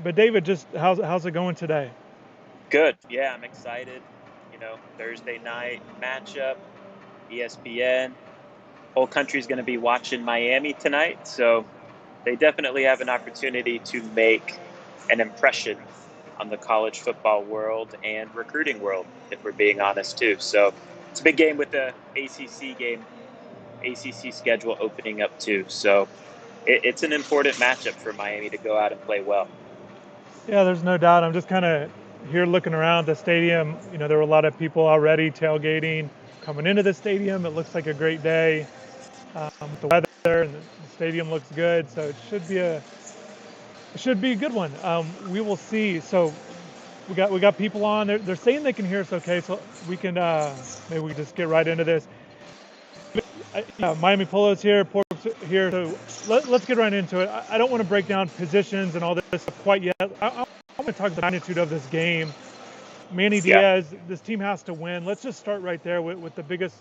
But David, just how's it going today? Good. Yeah, I'm excited. Thursday night matchup, ESPN. Whole country's going to be watching Miami tonight, so they definitely have an opportunity to make an impression on the college football world and recruiting world, if we're being honest too. So it's a big game with the ACC game, ACC schedule opening up too. So it's an important matchup for Miami to go out and play well. Yeah, there's no doubt. I'm just kind of here looking around the stadium. There were a lot of people already tailgating coming into the stadium. It looks like a great day with the weather, and the stadium looks good. So it should be a good one. We will see. So we got people on. They're saying they can hear us okay. So we can maybe we just get right into this. Miami Polo's here, Pork's here. So let's get right into it. I don't want to break down positions and all this stuff quite yet. I want to talk about the magnitude of this game. Manny Yeah. Diaz, this team has to win. Let's just start right there with the biggest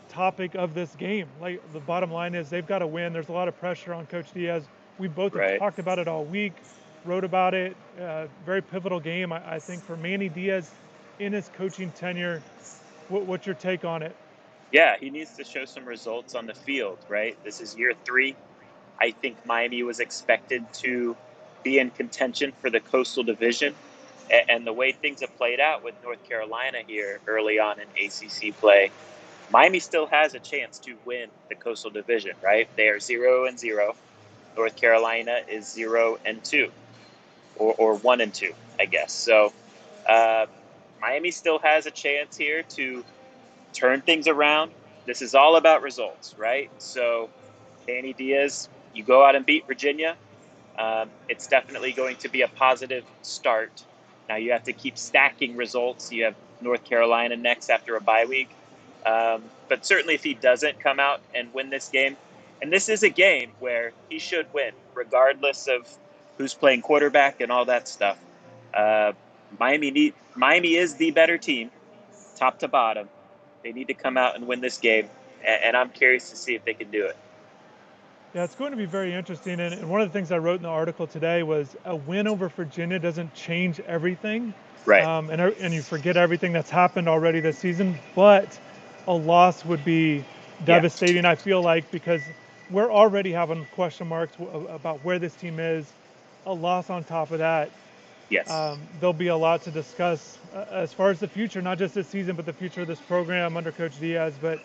topic of this game. Like, the bottom line is they've got to win. There's a lot of pressure on Coach Diaz. We both have Right. talked about it all week, wrote about it. Very pivotal game, I think, for Manny Diaz in his coaching tenure. What's your take on it? Yeah, he needs to show some results on the field, right? This is year 3. I think Miami was expected to be in contention for the Coastal Division. And the way things have played out with North Carolina here early on in ACC play, Miami still has a chance to win the Coastal Division, right? They are 0-0. North Carolina is 0-2, or 1-2, I guess. So uh, Miami still has a chance here to turn things around. This is all about results, right? So, Manny Diaz, you go out and beat Virginia. It's definitely going to be a positive start. Now you have to keep stacking results. You have North Carolina next after a bye week. But certainly, if he doesn't come out and win this game, and this is a game where he should win, regardless of who's playing quarterback and all that stuff. Uh, Miami is the better team, top to bottom. They need to come out and win this game, and I'm curious to see if they can do it. Yeah, it's going to be very interesting. And one of the things I wrote in the article today was a win over Virginia doesn't change everything. Right. And you forget everything that's happened already this season. But a loss would be Yeah. devastating, I feel like, because we're already having question marks about where this team is. A loss on top of that, Yes. there'll be a lot to discuss as far as the future, not just this season, but the future of this program under Coach Diaz. But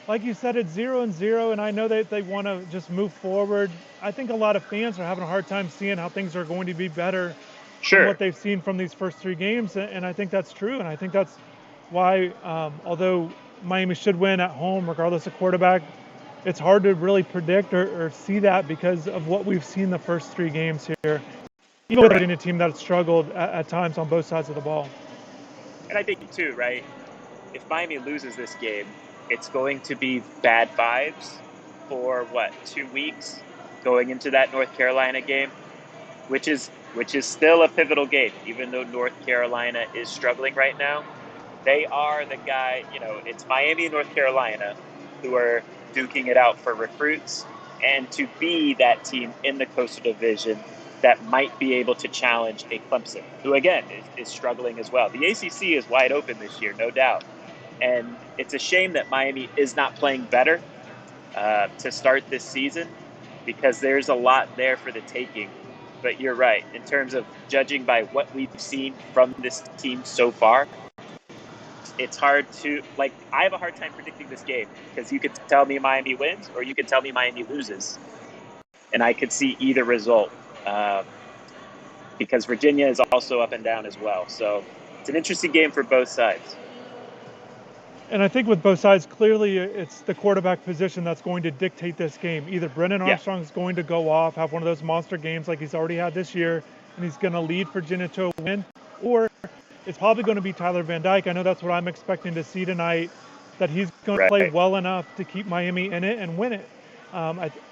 like you said, it's 0-0, and I know that they want to just move forward. I think a lot of fans are having a hard time seeing how things are going to be better than Sure. what they've seen from these first 3 games, and I think that's true. And I think that's why, although Miami should win at home, regardless of quarterback, it's hard to really predict or see that because of what we've seen the first 3 games here. Even with a team that struggled at times on both sides of the ball. And I think too, right? If Miami loses this game, it's going to be bad vibes for what, 2 weeks going into that North Carolina game, which is still a pivotal game, even though North Carolina is struggling right now. They are the guy, it's Miami and North Carolina who are duking it out for recruits, and to be that team in the Coastal Division that might be able to challenge a Clemson, who again is struggling as well. The ACC is wide open this year, no doubt. And it's a shame that Miami is not playing better to start this season, because there's a lot there for the taking. But you're right. In terms of judging by what we've seen from this team so far, it's hard to, I have a hard time predicting this game, because you could tell me Miami wins or you could tell me Miami loses. And I could see either result, because Virginia is also up and down as well. So it's an interesting game for both sides. And I think with both sides, clearly it's the quarterback position that's going to dictate this game. Either Brennan Yeah. Armstrong is going to go off, have one of those monster games like he's already had this year, and he's going to lead Virginia to a win, or it's probably going to be Tyler Van Dyke. I know that's what I'm expecting to see tonight, that he's going to play well enough to keep Miami in it and win it.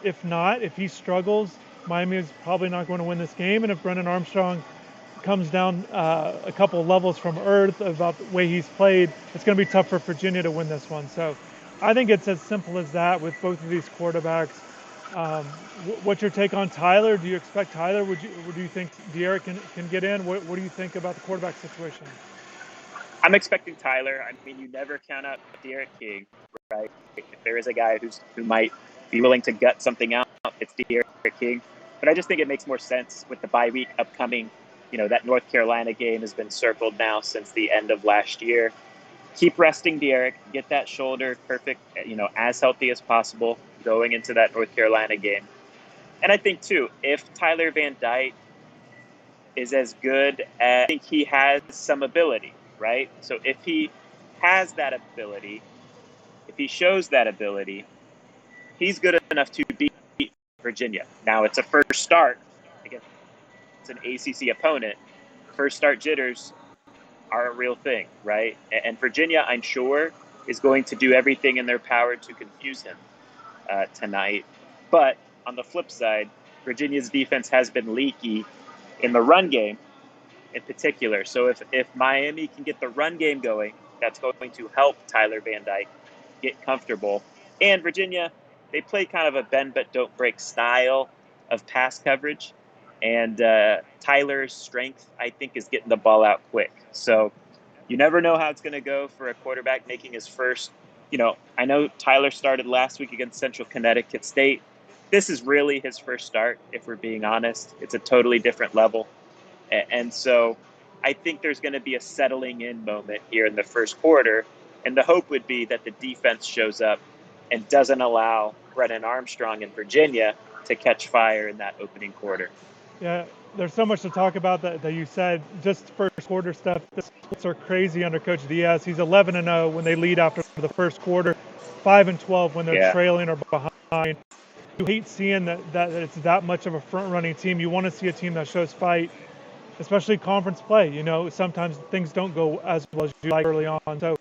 If not, if he struggles, Miami is probably not going to win this game. And if Brennan Armstrong comes down a couple of levels from earth about the way he's played, it's going to be tough for Virginia to win this one. So I think it's as simple as that with both of these quarterbacks. What's your take on Tyler? Do you expect Tyler? Do you think De'Aaron can get in? What do you think about the quarterback situation? I'm expecting Tyler. I mean, you never count out Diaz King, right? If there is a guy who might be willing to gut something out, it's Diaz King. But I just think it makes more sense with the bye week upcoming. You know, that North Carolina game has been circled now since the end of last year. Keep resting Derek, get that shoulder perfect, as healthy as possible going into that North Carolina game. And I think, too, if Tyler Van Dyke is as good as I think he has some ability, right? So if he has that ability, if he shows that ability, he's good enough to beat Virginia. Now, it's a first start against an ACC opponent. First start jitters are a real thing, right? And Virginia, I'm sure, is going to do everything in their power to confuse him tonight. But on the flip side, Virginia's defense has been leaky in the run game in particular. So if Miami can get the run game going, that's going to help Tyler Van Dyke get comfortable. And Virginia, they play kind of a bend but don't break style of pass coverage. And Tyler's strength, I think, is getting the ball out quick. So you never know how it's going to go for a quarterback making his first. I know Tyler started last week against Central Connecticut State. This is really his first start, if we're being honest. It's a totally different level. And so I think there's going to be a settling in moment here in the first quarter. And the hope would be that the defense shows up and doesn't allow Brennan Armstrong in Virginia to catch fire in that opening quarter. Yeah, there's so much to talk about that you said. Just first quarter stuff. The splits are crazy under Coach Diaz. He's 11-0 when they lead after the first quarter, 5-12 when they're trailing or behind. You hate seeing that it's that much of a front-running team. You want to see a team that shows fight, especially conference play. Sometimes things don't go as well as you like early on. So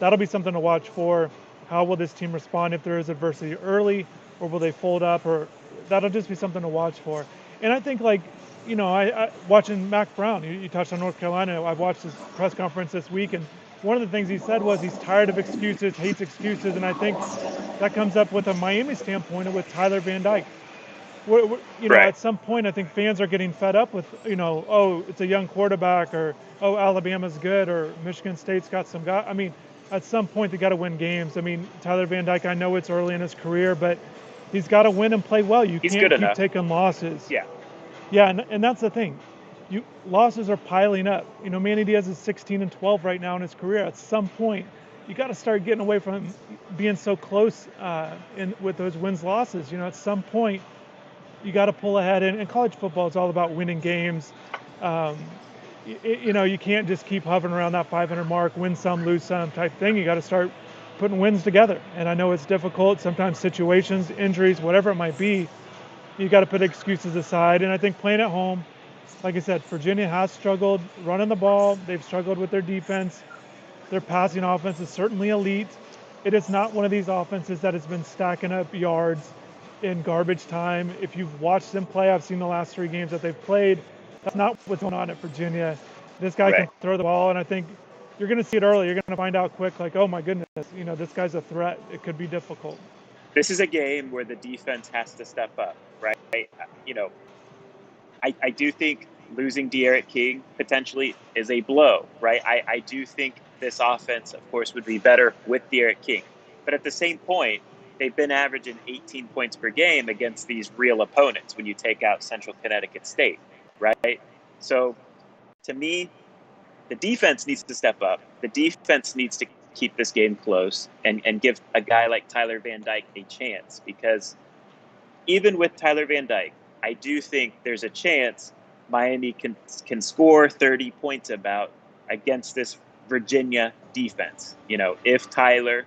that'll be something to watch for. How will this team respond if there is adversity early, or will they fold up? Or that'll just be something to watch for. And I think, I watching Mac Brown, you touched on North Carolina. I've watched his press conference this week, and one of the things he said was he's tired of excuses, hates excuses, and I think that comes up with a Miami standpoint with Tyler Van Dyke. At some point, I think fans are getting fed up with, it's a young quarterback, or, Alabama's good, or Michigan State's got some guy. I mean, at some point, they got to win games. I mean, Tyler Van Dyke, I know it's early in his career, but he's got to win and play well. You can't keep taking losses. Yeah, and that's the thing. Losses are piling up. Manny Diaz is 16-12 right now in his career. At some point, you got to start getting away from being so close with those wins-losses. At some point, you got to pull ahead. And college football is all about winning games. You can't just keep hovering around that 500 mark, win some, lose some type thing. You got to start putting wins together. And I know it's difficult. Sometimes situations, injuries, whatever it might be, you got to put excuses aside. And I think playing at home, like I said, Virginia has struggled running the ball. They've struggled with their defense. Their passing offense is certainly elite. It is not one of these offenses that has been stacking up yards in garbage time. If you've watched them play, I've seen the last 3 games that they've played. That's not what's going on at Virginia. This guy can throw the ball, and I think you're going to see it early. You're going to find out quick, like, oh my goodness, this guy's a threat. It could be difficult. This is a game where the defense has to step up, right? I do think losing De'Aaron King potentially is a blow, right? I do think this offense, of course, would be better with De'Aaron King. But at the same point, they've been averaging 18 points per game against these real opponents when you take out Central Connecticut State, right? So to me, the defense needs to step up. The defense needs to keep this game close and give a guy like Tyler Van Dyke a chance, because even with Tyler Van Dyke, I do think there's a chance Miami can score 30 points against this Virginia defense. If Tyler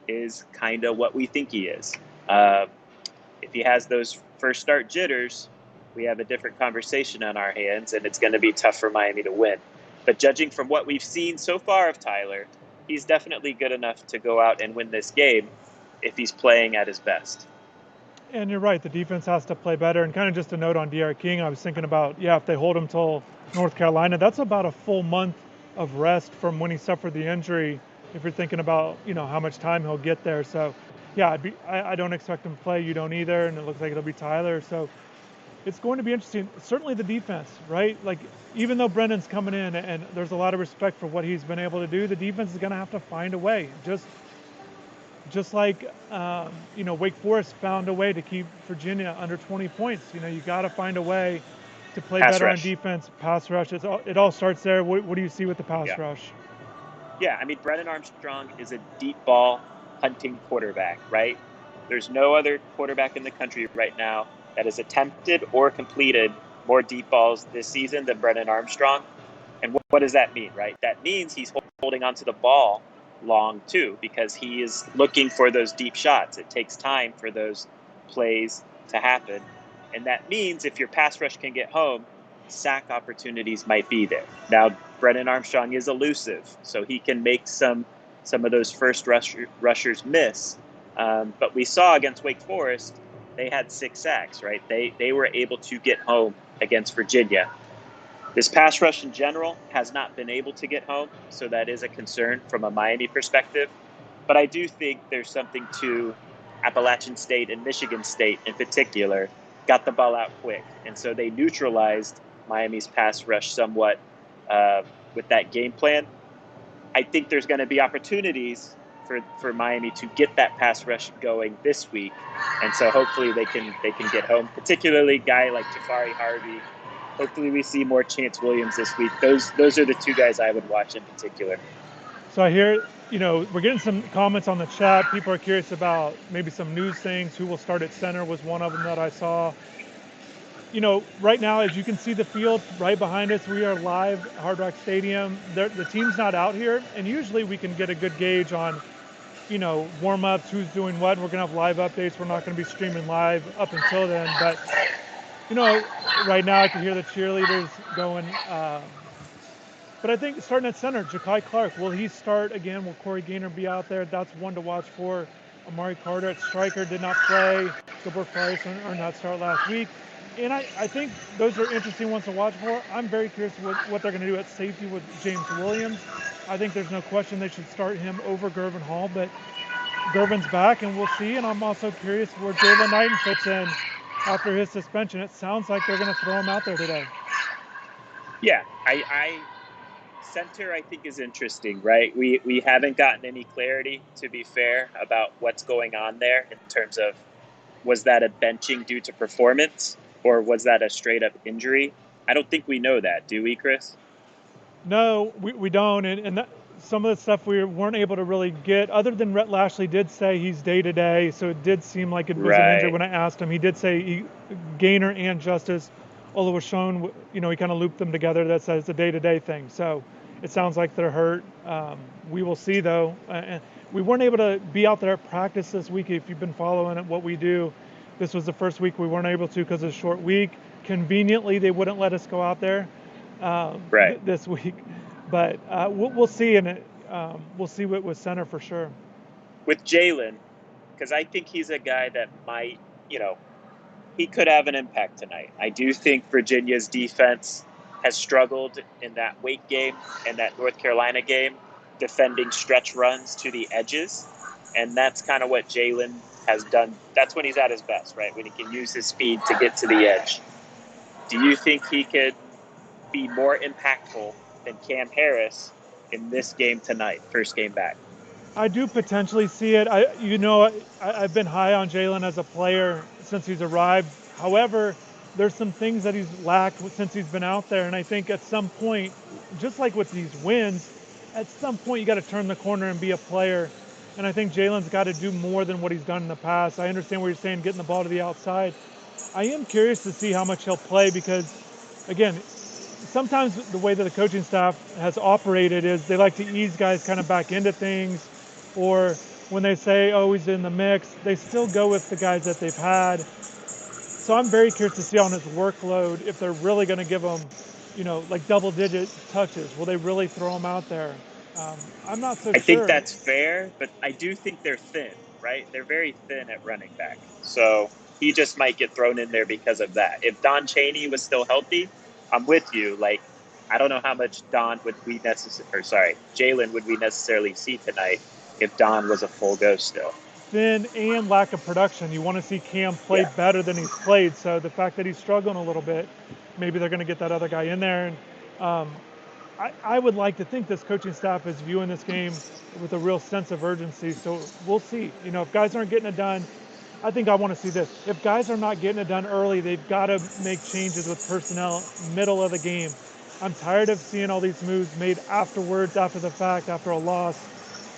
is kind of what we think he is. If he has those first start jitters, we have a different conversation on our hands, and it's going to be tough for Miami to win. But judging from what we've seen so far of Tyler, he's definitely good enough to go out and win this game if he's playing at his best. And you're right, the defense has to play better. And kind of just a note on De'Aaron King, I was thinking about, if they hold him till North Carolina, that's about a full month of rest from when he suffered the injury, if you're thinking about, how much time he'll get there. So Yeah, I don't expect him to play. You don't either, and it looks like it'll be Tyler. So it's going to be interesting. Certainly the defense, right? Like, even though Brendan's coming in and there's a lot of respect for what he's been able to do, the defense is going to have to find a way. Just like Wake Forest found a way to keep Virginia under 20 points. You got to find a way to play Pass better on rush. defense. Pass rush. It all starts there. What do you see with the pass rush? Yeah, I mean, Brennan Armstrong is a deep ball hunting quarterback, right? There's no other quarterback in the country right now that has attempted or completed more deep balls this season than Brennan Armstrong. And what does that mean, right? That means he's holding onto the ball long, too, because he is looking for those deep shots. It takes time for those plays to happen. And that means if your pass rush can get home, sack opportunities might be there. Now, Brennan Armstrong is elusive, so he can make some of those first rushers miss. But we saw against Wake Forest, they had 6 sacks, right? They were able to get home against Virginia. This pass rush in general has not been able to get home, so that is a concern from a Miami perspective. But I do think there's something to Appalachian State and Michigan State in particular got the ball out quick. And so they neutralized Miami's pass rush somewhat with that game plan. I think there's going to be opportunities for Miami to get that pass rush going this week. And so hopefully they can get home, particularly a guy like Jafari Harvey. Hopefully we see more Chance Williams this week. Those are the 2 guys I would watch in particular. So I hear, we're getting some comments on the chat. People are curious about maybe some news things. Who will start at center was one of them that I saw. Right now, as you can see the field right behind us, we are live at Hard Rock Stadium. The team's not out here, and usually we can get a good gauge on, warm-ups, who's doing what. We're going to have live updates. We're not going to be streaming live up until then. But, right now I can hear the cheerleaders going. But I think starting at center, Ja'Kai Clark, will he start again? Will Corey Gaynor be out there? That's one to watch for. Amari Carter at striker did not play. Gilbert Price earned that start last week. And I think those are interesting ones to watch for. I'm very curious what they're going to do at safety with James Williams. I think there's no question they should start him over Gervin Hall, but Gervin's back, and we'll see. And I'm also curious where Jalen Knighton fits in after his suspension. It sounds like they're going to throw him out there today. Yeah, I center I think is interesting, right? We haven't gotten any clarity, to be fair, about what's going on there in terms of was that a benching due to performance or was that a straight up injury? I don't think we know that, do we, Chris? No, we don't. And some of the stuff we weren't able to really get, other than Rhett Lashley did say he's day-to-day, so it did seem like it was an injury when I asked him. He did say Gaynor and Justice Oluwaseun, he kind of looped them together. That says it's a day-to-day thing. So it sounds like they're hurt. We will see, though. And we weren't able to be out there at practice this week. If you've been following what we do, this was the first week we weren't able to because of a short week. Conveniently, they wouldn't let us go out there this week. But we'll see, and we'll see what with center for sure. With Jalen, because I think he's a guy that might, he could have an impact tonight. I do think Virginia's defense has struggled in that Wake game and that North Carolina game, defending stretch runs to the edges. And that's kind of what Jalen has done. That's when he's at his best, right? When he can use his speed to get to the edge. Do you think he could be more impactful than Cam Harris in this game tonight, first game back? I do potentially see it. I've been high on Jalen as a player since he's arrived. However, there's some things that he's lacked since he's been out there. And I think at some point, just like with these wins, at some point you got to turn the corner and be a player. And I think Jalen's got to do more than what he's done in the past. I understand what you're saying, getting the ball to the outside. I am curious to see how much he'll play because, again, sometimes the way that the coaching staff has operated is they like to ease guys kind of back into things, or when they say, oh, he's in the mix, they still go with the guys that they've had. So I'm very curious to see on his workload if they're really going to give him, like double-digit touches. Will they really throw him out there? I'm not so sure. I think that's fair, but I do think they're thin, right? They're very thin at running back. So he just might get thrown in there because of that. If Don Chaney was still healthy, I'm with you. Like, I don't know how much Jalen would we necessarily see tonight if Don was a full go still. thin and lack of production. You want to see Cam play better than he's played. So the fact that he's struggling a little bit, maybe they're going to get that other guy in there. And I would like to think this coaching staff is viewing this game with a real sense of urgency. So we'll see. If guys aren't getting it done, I think I want to see this. If guys are not getting it done early, they've got to make changes with personnel middle of the game. I'm tired of seeing all these moves made afterwards, after the fact, after a loss.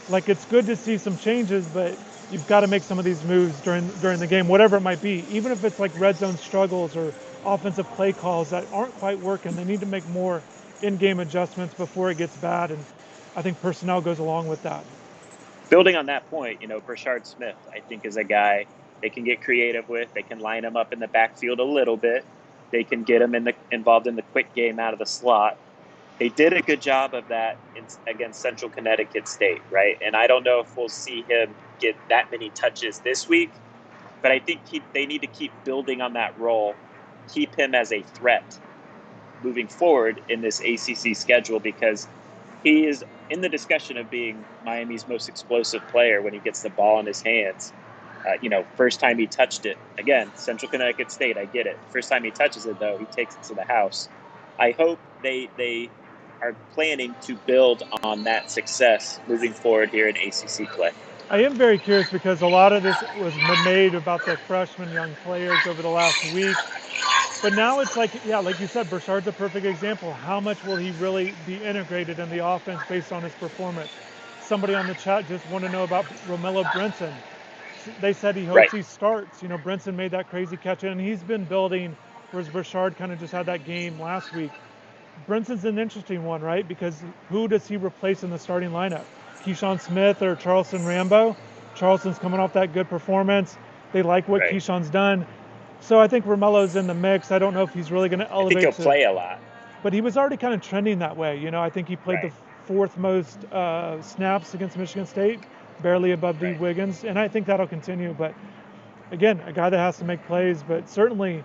Like, it's good to see some changes, but you've got to make some of these moves during the game, whatever it might be. Even if it's like red zone struggles or offensive play calls that aren't quite working, they need to make more in-game adjustments before it gets bad, and I think personnel goes along with that. Building on that point, Brashard Smith, I think, is a guy they can get creative with. They can line him up in the backfield a little bit. They can get him involved in the quick game out of the slot. They did a good job of that against Central Connecticut State, right? And I don't know if we'll see him get that many touches this week, but I think they need to keep building on that role, keep him as a threat moving forward in this ACC schedule, because he is in the discussion of being Miami's most explosive player when he gets the ball in his hands. First time he touched it, again, Central Connecticut State, I get it. First time he touches it, though, he takes it to the house. I hope they are planning to build on that success moving forward here in ACC play. I am very curious because a lot of this was made about the freshman young players over the last week. But now it's like you said, Brashard's a perfect example. How much will he really be integrated in the offense based on his performance? Somebody on the chat just wanted to know about Romello Brinson. They said he hopes he starts. Brinson made that crazy catch, and he's been building, whereas Brashard kind of just had that game last week. Brinson's an interesting one, right? Because who does he replace in the starting lineup? Keyshawn Smith or Charleston Rambo? Charleston's coming off that good performance. They like what Keyshawn's done. So I think Romello's in the mix. I don't know if he's really going to elevate. I think he'll play a lot. But he was already kind of trending that way. I think he played the fourth most snaps against Michigan State, barely above D. Wiggins. And I think that'll continue. But again, a guy that has to make plays. But certainly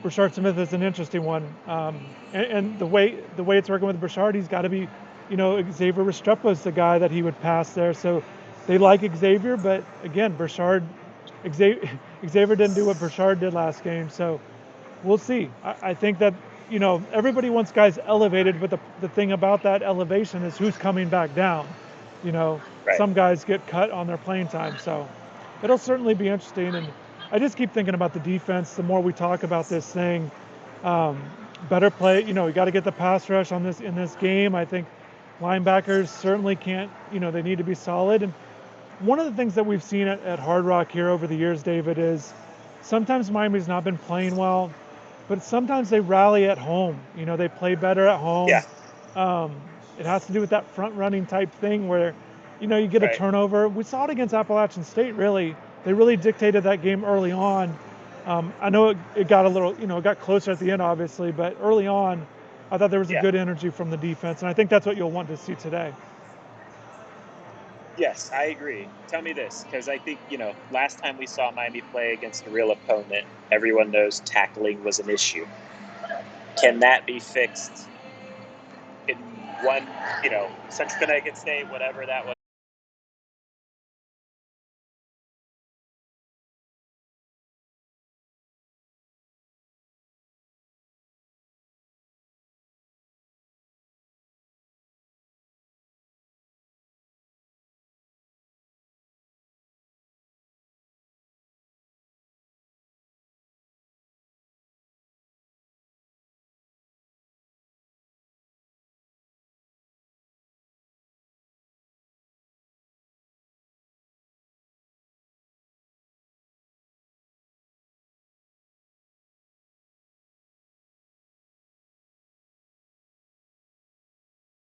Brashard Smith is an interesting one. And the way it's working with Brashard, he's got to be, Xavier Restrepo's the guy that he would pass there. So they like Xavier, but again, Xavier didn't do what Brashard did last game. So we'll see. I think that, everybody wants guys elevated, but the thing about that elevation is who's coming back down. Some guys get cut on their playing time. So it'll certainly be interesting. And I just keep thinking about the defense. The more we talk about this thing, better play. We got to get the pass rush in this game. I think linebackers certainly can't. They need to be solid. And one of the things that we've seen at Hard Rock here over the years, David, is sometimes Miami's not been playing well, but sometimes they rally at home. They play better at home. Yeah. It has to do with that front running type thing where, you get a turnover. We saw it against Appalachian State. Really, they really dictated that game early on. I know it got a little, it got closer at the end, obviously, but early on, I thought there was a good energy from the defense, and I think that's what you'll want to see today. Yes, I agree. Tell me this, because I think, last time we saw Miami play against a real opponent, everyone knows tackling was an issue. Can that be fixed in one, Central Connecticut State, whatever that was?